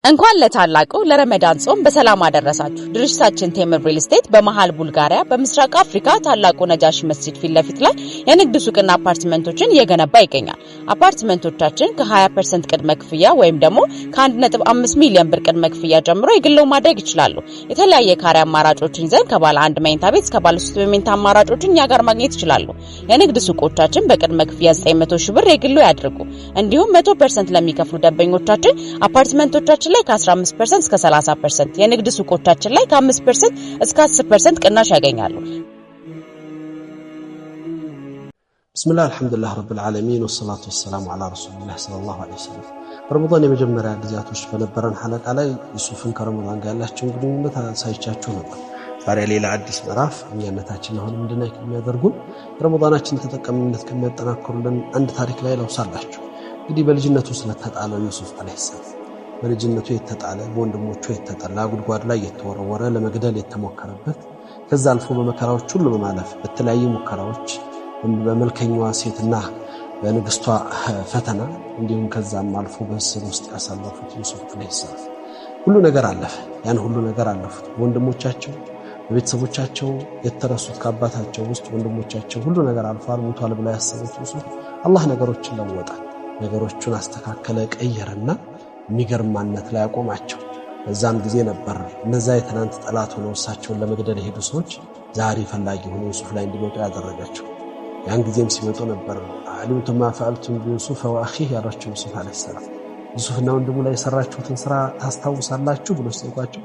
እንኳን ለታላቁ ለረመዳን ጾም በሰላም አደረሳችሁ። ድርጅታችን ቴምር ሪል ስቴት በመሃል ቡልጋሪያ በምስራቅ አፍሪካ ታላቁ ነጃሺ መስጂድ ፊት ለፊት ላይ የንግድ ሱቅና አፓርትመንቶችን እየገነባ ይገኛል። አፓርትመንቶቻችን ከ20% ቅድመ ክፍያ ወይም ደግሞ ከ1.5 ሚሊዮን ብር ቅድመ ክፍያ ጀምሮ የግለው ማድረግ ይችላሉ። የተለያየ ካሬ አማራጮችን ይዘን ከባለ 1 መኝታ ቤት እስከ ባለ 3 መኝታ አማራጮችን እኛ ጋር ማግኘት ይችላሉ። የንግድ ሱቆቻችን በቅድመ ክፍያ 900 ሺህ ብር የግለው ያድርጉ። እንዲሁም 100% ለሚከፍሉ ደንበኞቻችን አፓርትመንቶቻችን ላይ ከ15% እስከ 30%፣ የንግድ ሱቆቻችን ላይ ከ5% እስከ 10% ቅናሽ ያገኛሉ። ብስሚላህ አልሐምዱሊላህ ረብል ዓለሚን ወሰላቱ ወሰላሙ ዐላ ረሱሊላህ ሰለላሁ ዐለይሂ ወሰለም። ረመዳን የመጀመሪያ ጊዜያቶች በነበረን ሐለቃ ላይ ዩሱፍን ከረመዳን ጋር ያላቸውን ግንኙነት ሳይቻችሁ ነበር። ዛሬ ሌላ አዲስ ምዕራፍ እኛነታችን አሁን እንድናይ ከሚያደርጉን ረመዳናችን ተጠቃሚነት ከሚያጠናክሩልን አንድ ታሪክ ላይ ለውሳላችሁ። እንግዲህ በልጅነቱ ስለተጣለው ዩሱፍ አለይሂ ሰላም በልጅነቱ የተጣለ በወንድሞቹ የተጠላ ጉድጓድ ላይ የተወረወረ ለመግደል የተሞከረበት ከዛ አልፎ በመከራዎች ሁሉ በማለፍ በተለያዩ ሙከራዎች በመልከኛዋ ሴትና በንግስቷ ፈተና እንዲሁም ከዛም አልፎ በእስር ውስጥ ያሳለፉት ዩሱፍ አለይሂ ሰላም ሁሉ ነገር አለፈ። ያን ሁሉ ነገር አለፉት። ወንድሞቻቸው በቤተሰቦቻቸው የተረሱት ከአባታቸው ውስጥ ወንድሞቻቸው ሁሉ ነገር አልፏል ሞቷል ብለው ያሰቡት ዩሱፍ አላህ ነገሮችን ለወጠ። ነገሮችን አስተካከለ፣ ቀየረና የሚገርማነት ላይ አቆማቸው። በዛም ጊዜ ነበር እነዛ የትናንት ጠላት ሆነው እሳቸውን ለመግደል የሄዱ ሰዎች ዛሬ ፈላጊ ሆነው ዩሱፍ ላይ እንዲመጡ ያደረጋቸው። ያን ጊዜም ሲመጡ ነበር አሊምቱም ማ ፈዐልቱም ቢዩሱፍ ወአኺህ ያላቸው ዩሱፍ አለይሂ ሰላም ዩሱፍና ወንድሙ ላይ የሰራችሁትን ስራ ታስታውሳላችሁ ብሎ ሲጠይቋቸው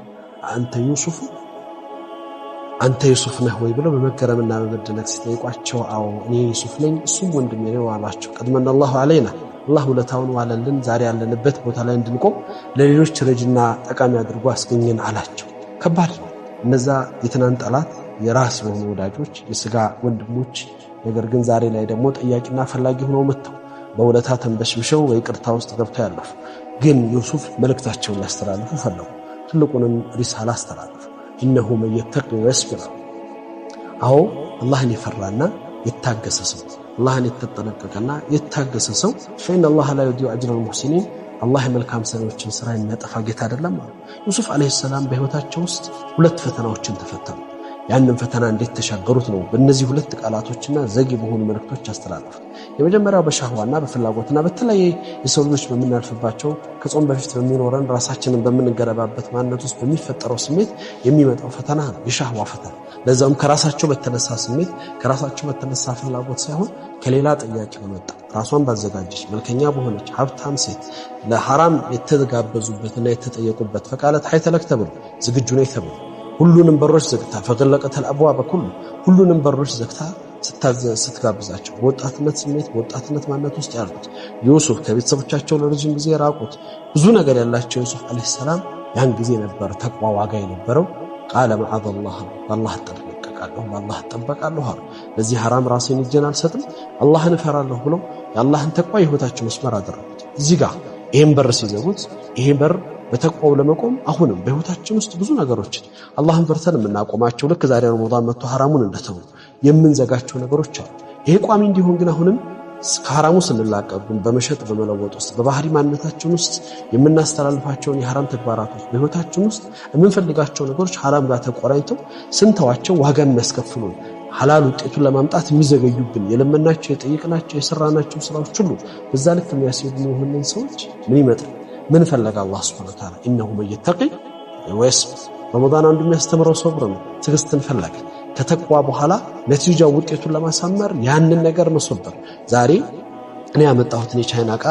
አንተ ዩሱፍ ነህ ወይ ብለው በመገረምና በመደነቅ ሲጠይቋቸው አዎ እኔ ዩሱፍ ነኝ እሱም ወንድሜ ነው አላቸው። ቀድመና አላሁ ዐለይና አላህ ውለታውን ዋለልን ዛሬ ያለንበት ቦታ ላይ እንድንቆም ለሌሎች ረጅና ጠቃሚ አድርጎ አስገኘን አላቸው። ከባድ ነው። እነዛ የትናንት ጠላት የራስ የሆኑ ወዳጆች የስጋ ወንድሞች ነገር ግን ዛሬ ላይ ደግሞ ጠያቂና ፈላጊ ሆነው መጥተው በውለታ ተንበሽብሸው በይቅርታ ውስጥ ገብተው ያለፉ ግን ዩሱፍ መልእክታቸውን ያስተላልፉ ፈለጉ። ትልቁንም ሪሳላ አስተላልፉ። ኢነሁ መን የተቂ ወየስቢር አዎ አላህን የፈራና የታገሰ ሰው አላህን የተጠነቀቀና የታገሰ ሰው ፈኢነ አላህ ላ ዩዲዑ አጅረል ሙሕሲኒን አላህ የመልካም ሰሪዎችን ስራ የሚያጠፋ ጌታ አይደለም አሉ። ዩሱፍ አለይሂ ሰላም በህይወታቸው ውስጥ ሁለት ፈተናዎችን ተፈተኑ። ያንን ፈተና እንዴት ተሻገሩት ነው በእነዚህ ሁለት ቃላቶችና ዘጊ በሆኑ መልእክቶች አስተላልፉት። የመጀመሪያው በሻህዋና በፍላጎትና በተለያየ የሰው ልጆች በምናልፍባቸው ከጾም በፊት በሚኖረን ራሳችንን በምንገረባበት ማንነት ውስጥ በሚፈጠረው ስሜት የሚመጣው ፈተና ነው፣ የሻህዋ ፈተና። ለዛም ከራሳቸው በተነሳ ስሜት ከራሳቸው በተነሳ ፍላጎት ሳይሆን ከሌላ ጥያቄ በመጣ ራሷን ባዘጋጀች መልከኛ በሆነች ሀብታም ሴት ለሐራም የተጋበዙበትና የተጠየቁበት ፈቃለት ሀይተለክ ተብሎ ዝግጁ ነኝ ተብሎ ሁሉንም በሮች ዘግታ ፈገለቀተል አብዋብ ሁሉንም በሮች ዘግታ ስትጋብዛቸው በወጣትነት ስሜት በወጣትነት ማንነት ውስጥ ያሉት ዩሱፍ ከቤተሰቦቻቸው ለረጅም ጊዜ ራቁት ብዙ ነገር ያላቸው ዩሱፍ አለይሂ ሰላም ያን ጊዜ ነበር ተቅዋ ዋጋ የነበረው። ቃለ መዐዘላህ በአላህ እጠነቀቃለሁ በአላህ እጠበቃለሁ ለዚህ ሐራም ራሴን እጄን አልሰጥም አላህን እፈራለሁ ብለው የአላህን ተቅዋ የህይወታቸው መስመር አደረጉት። እዚህ ጋር ይሄን በር ሲዘጉት ይሄ በር በተቅዋው ለመቆም አሁንም በህይወታችን ውስጥ ብዙ ነገሮችን አላህን ፈርተን የምናቆማቸው ልክ ዛሬ ረመዳን መጥቶ ሐራሙን እንደተው የምንዘጋቸው ነገሮች አሉ። ይሄ ቋሚ እንዲሆን ግን አሁንም ከሐራሙ ስንላቀቅ በመሸጥ በመለወጥ ውስጥ በባህሪ ማንነታችን ውስጥ የምናስተላልፋቸውን የሐራም ተግባራቶች በህይወታችን ውስጥ የምንፈልጋቸው ነገሮች ሐራም ጋር ተቆራኝተው ስንተዋቸው ዋጋ የሚያስከፍሉን ሐላል ውጤቱን ለማምጣት የሚዘገዩብን የለመናቸው የጠየቅናቸው የሰራናቸው ስራዎች ሁሉ በዛ ልክ የሚያስሄዱ የሆነን ሰዎች ምን ይመጣል ምን ፈለገ አላህ Subhanahu Wa Ta'ala ኢነሁ መን የተቂ ወየስቢር ረመዳን አንዱ የሚያስተምረው ሶብር ነው። ትዕግስትን ፈለገ። ከተቅዋ በኋላ ነቲጃው ውጤቱን ለማሳመር ያንን ነገር መስበር ዛሬ እኔ ያመጣሁትን የቻይና ዕቃ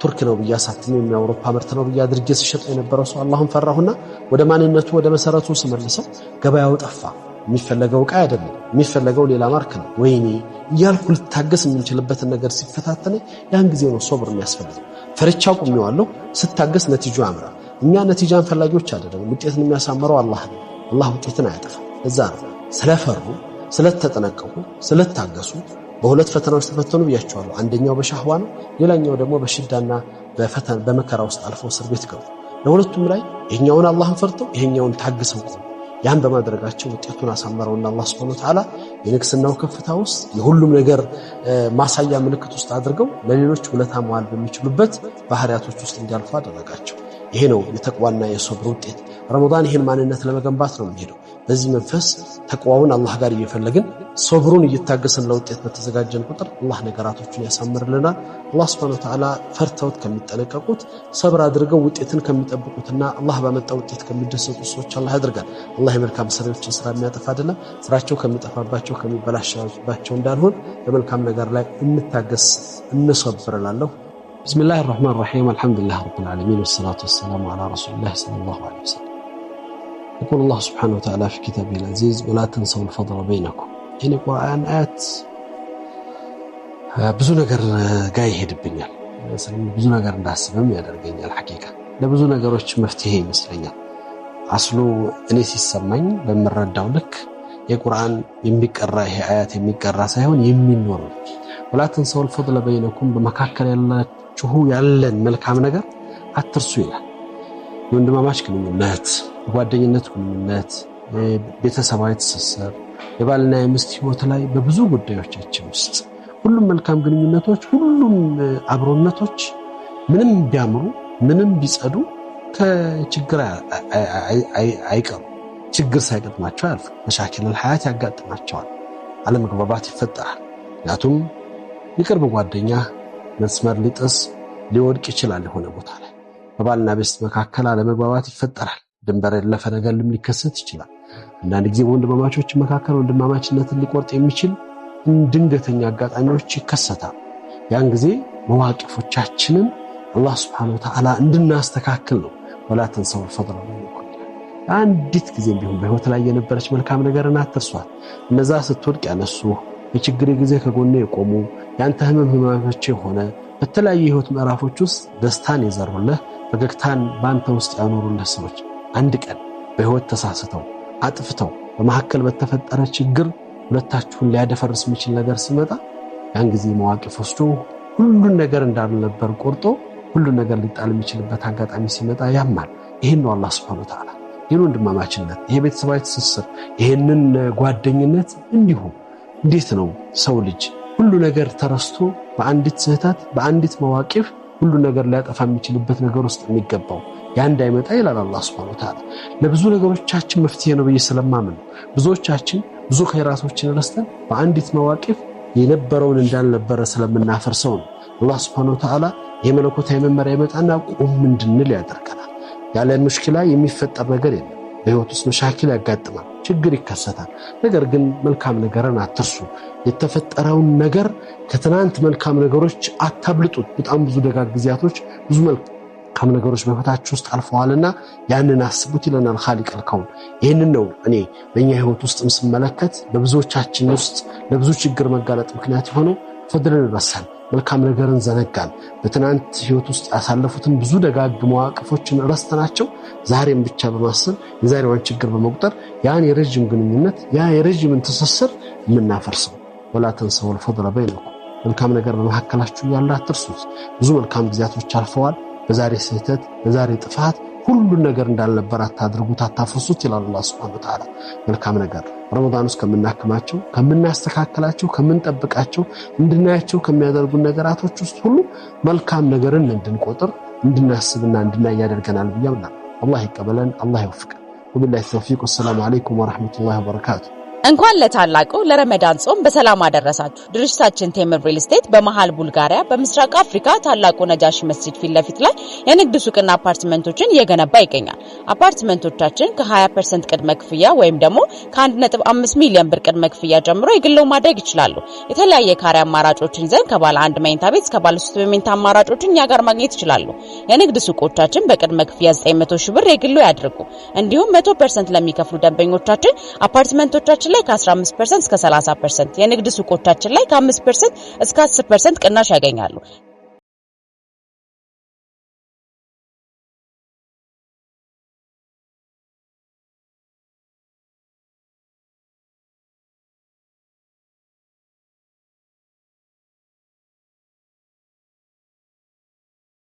ቱርክ ነው ብዬ አሳትሜ የአውሮፓ ምርት ነው ብዬ አድርጌ ሲሸጥ የነበረው ሰው አላህን ፈራሁና ወደ ማንነቱ ወደ መሰረቱ ስመልሰው ገበያው ጠፋ። የሚፈለገው ዕቃ አይደለም የሚፈለገው ሌላ ማርክ ነው። ወይኔ እያልኩ ልታገስ የምንችልበትን ነገር ሲፈታተነ ያን ጊዜ ነው ሶብር የሚያስፈልገው። ፈርቻው ቆሜዋለሁ ስታገስ ነቲጃው ያምራል። እኛ ነቲጃን ፈላጊዎች አይደለም ውጤትን የሚያሳምረው አላህ ነው። አላህ ውጤትን አያጠፋም። እዛ ነው ስለፈሩ ስለተጠነቀቁ ስለታገሱ በሁለት ፈተናዎች ተፈተኑ ብያቸዋለሁ። አንደኛው በሻህዋ ነው፣ ሌላኛው ደግሞ በሽዳና በመከራ ውስጥ አልፈው እስር ቤት ገቡ። ለሁለቱም ላይ ይሄኛውን አላህን ፈርተው ይሄኛውን ታግሰው ቆሙ። ያን በማድረጋቸው ውጤቱን አሳመረውና አላህ Subhanahu Wa Ta'ala የንግስናው ከፍታ ውስጥ የሁሉም ነገር ማሳያ ምልክት ውስጥ አድርገው ለሌሎች ውለታ መዋል በሚችሉበት ባህሪያቶች ውስጥ እንዲያልፉ አደረጋቸው። ይሄ ነው የተቅዋና የሶብር ውጤት። ረመዳን ይሄን ማንነት ለመገንባት ነው የሚሄደው። በዚህ መንፈስ ተቅዋውን አላህ ጋር እየፈለግን ሶብሩን እየታገሰን ለውጤት በተዘጋጀን ቁጥር አላህ ነገራቶችን ያሳምርልናል። አላህ Subhanahu Wa Ta'ala ፈርተውት ከሚጠነቀቁት ሰብር አድርገው ውጤትን ከሚጠብቁትና አላህ ባመጣው ውጤት ከሚደሰቱ ሰዎች አላህ ያድርጋል። አላህ የመልካም ሰሪዎችን ስራ የሚያጠፋ አይደለም። ስራቸው ከሚጠፋባቸው ከሚበላሽባቸው እንዳልሆን በመልካም ነገር ላይ እንታገስ እንሶብርላለሁ። بسم الله الرحمن الرحيم الحمد لله رب العالمين والصلاة والسلام على رسول الله صلى الله عليه وسلم. يقول الله سبحانه وتعالى في كتابه العزيز ولا تنسوا الفضل بينكم. يعني القرآن آيات ብዙ ነገር ጋር ይሄድብኛል። ብዙ ነገር እንዳስብም ያደርገኛል። ሐቂቃ ለብዙ ነገሮች መፍትሄ ይመስለኛል። አስሉ እኔ ሲሰማኝ በመረዳው ልክ የቁርአን የሚቀራ ይሄ አያት የሚቀራ ሳይሆን የሚኖር ولا تنسوا الفضل بينكم በመካከል ያለን መልካም ነገር አትርሱ ይላል። ወንድማማች ግንኙነት፣ ጓደኝነት ግንኙነት፣ ቤተሰባዊ ትስስር፣ የባልና የሚስት ህይወት ላይ በብዙ ጉዳዮቻችን ውስጥ ሁሉም መልካም ግንኙነቶች፣ ሁሉም አብሮነቶች ምንም ቢያምሩ ምንም ቢጸዱ ከችግር አይቀሩ። ችግር ሳይገጥማቸው አልፎ መሻኪል الحياة ያጋጥማቸዋል። አለመግባባት ይፈጠራል። ምክንያቱም የቅርብ ጓደኛ መስመር ሊጥስ ሊወድቅ ይችላል። የሆነ ቦታ ላይ በባልና ሚስት መካከል አለመግባባት ይፈጠራል። ድንበር ያለፈ ነገር ሊከሰት ይችላል። አንዳንድ ጊዜ ወንድማማቾች መካከል ወንድማማችነትን ሊቆርጥ የሚችል ድንገተኛ አጋጣሚዎች ይከሰታል። ያን ጊዜ መዋቂፎቻችንን አላህ Subhanahu Wa Ta'ala እንድናስተካክል ነው። ولا تنسوا الفضل بينكم። አንዲት ጊዜ ቢሆን በህይወት ላይ የነበረች መልካም ነገርን አትርሷት። እነዛ ስትወድቅ ያነሱ በችግር ጊዜ ከጎኔ የቆሙ ያንተ ህመማቸው ሆነ በተለያየ ህይወት ምዕራፎች ውስጥ ደስታን የዘሩልህ ፈገግታን ባንተ ውስጥ ያኖሩልህ ሰዎች አንድ ቀን በህይወት ተሳስተው አጥፍተው በመሐከል በተፈጠረ ችግር ሁለታችሁን ሊያደፈርስ የሚችል ነገር ሲመጣ ያን ጊዜ መዋቂፍ ወስዶ ሁሉን ነገር እንዳልነበር ቆርጦ ሁሉን ነገር ሊጣል የሚችልበት አጋጣሚ ሲመጣ ያማል። ይሄን ነው አላህ Subhanahu Wa Ta'ala ይሄን ወንድማማችነት፣ ይሄ ቤተሰባዊ ትስስር፣ ይሄንን ጓደኝነት እንዲሁ እንዴት ነው ሰው ልጅ ሁሉ ነገር ተረስቶ በአንዲት ስህተት በአንዲት መዋቂፍ ሁሉ ነገር ሊያጠፋ የሚችልበት ነገር ውስጥ የሚገባው ያ እንዳይመጣ ይላል አላህ Subhanahu Wa Ta'ala። ለብዙ ነገሮቻችን መፍትሄ ነው በየሰለማምን ብዙዎቻችን ብዙ ኸይራቶችን ረስተን በአንዲት መዋቂፍ የነበረውን እንዳልነበረ ስለምናፈርሰው ነው። አላህ Subhanahu Wa Ta'ala የመለኮታዊ መመሪያ ይመጣና ቁም እንድንል ያደርገናል። ያለ ሙሽኪላ የሚፈጠር ነገር የለም። በህይወት ውስጥ መሻኪል ያጋጥማል፣ ችግር ይከሰታል። ነገር ግን መልካም ነገርን አትርሱ። የተፈጠረውን ነገር ከትናንት መልካም ነገሮች አታብልጡት። በጣም ብዙ ደጋግ ጊዜያቶች ብዙ መልካም ነገሮች በህይወታችሁ ውስጥ አልፈዋልና ያንን አስቡት ይለናል ኻሊቅ አልከውን። ይሄንን ነው እኔ በእኛ ህይወት ውስጥ ስመለከት በብዙዎቻችን ውስጥ ለብዙ ችግር መጋለጥ ምክንያት የሆነው ፈድልን ረሳን፣ መልካም ነገርን ዘነጋን። በትናንት ህይወት ውስጥ ያሳለፉትን ብዙ ደጋግ መዋቅፎችን ረስተናቸው ዛሬም ብቻ በማሰብ የዛሬዋን ችግር በመቁጠር ያን የረጅም ግንኙነት ያ የረጅም ትስስር የምናፈርሰው። ولا تنسوا الفضل بينكم። መልካም ነገር በመሐከላችሁ ያለ አትርሱት። ብዙ መልካም ጊዜያቶች አልፈዋል። በዛሬ ስህተት በዛሬ ጥፋት ሁሉ ነገር እንዳልነበር አታድርጉት፣ አታፍርሱት ይላል አላህ Subhanahu Wa Ta'ala። መልካም ነገር ረመዳን ውስጥ ከምናከማቸው ከምናስተካከላቸው ከምንጠብቃቸው እንድናያቸው ከሚያደርጉን ነገራቶች ውስጥ ሁሉ መልካም ነገርን እንድንቆጥር እንድናስብና እንድናይ ያደርገናል ብያምና አላህ ይቀበለን፣ አላህ ይወፍቀን። ወቢላሂ ተውፊቅ። ወሰላሙ አለይኩም ወራህመቱላሂ ወበረካቱ። እንኳን ለታላቁ ለረመዳን ጾም በሰላም አደረሳችሁ። ድርጅታችን ቴምር ሪል ስቴት በመሃል ቡልጋሪያ በምስራቅ አፍሪካ ታላቁ ነጃሺ መስጂድ ፊት ለፊት ላይ የንግድ ሱቅና አፓርትመንቶችን እየገነባ ይገኛል። አፓርትመንቶቻችን ከ20% ቅድመ ክፍያ ወይም ደግሞ ከ1.5 ሚሊዮን ብር ቅድመ ክፍያ ጀምሮ የግለው ማድረግ ይችላሉ። የተለያየ ካሬ አማራጮችን ይዘን ከባለ 1 መኝታ ቤት እስከ ባለ 3 መኝታ አማራጮችን እኛ ጋር ማግኘት ይችላሉ። የንግድ ሱቆቻችን በቅድመ ክፍያ 900 ሺህ ብር የግለው ያድርጉ። እንዲሁም 100% ለሚከፍሉ ደንበኞቻችን አፓርትመንቶቻችን ላይ ከ15% እስከ 30%፣ የንግድ ሱቆቻችን ላይ ከ5% እስከ 10% ቅናሽ ያገኛሉ።